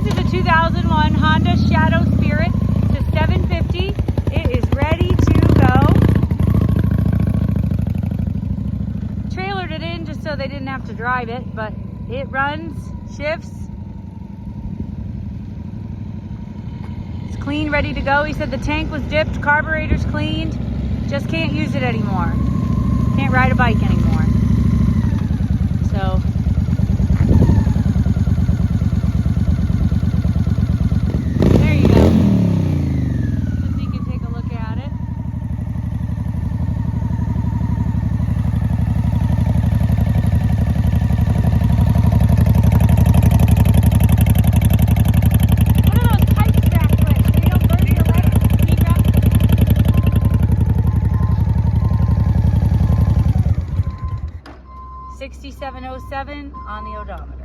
This is a 2001 Honda Shadow Spirit. It's a 750. It is ready to go. Trailered it in just so they didn't have to drive it, but it runs, shifts. It's clean, ready to go. He said the tank was dipped, carburetor's cleaned, just can't use it anymore. Can't ride a bike anymore. So there you go. Just so you can take a look at it. What are those pipe straps with? So you don't burn your legs? 6707 on the odometer.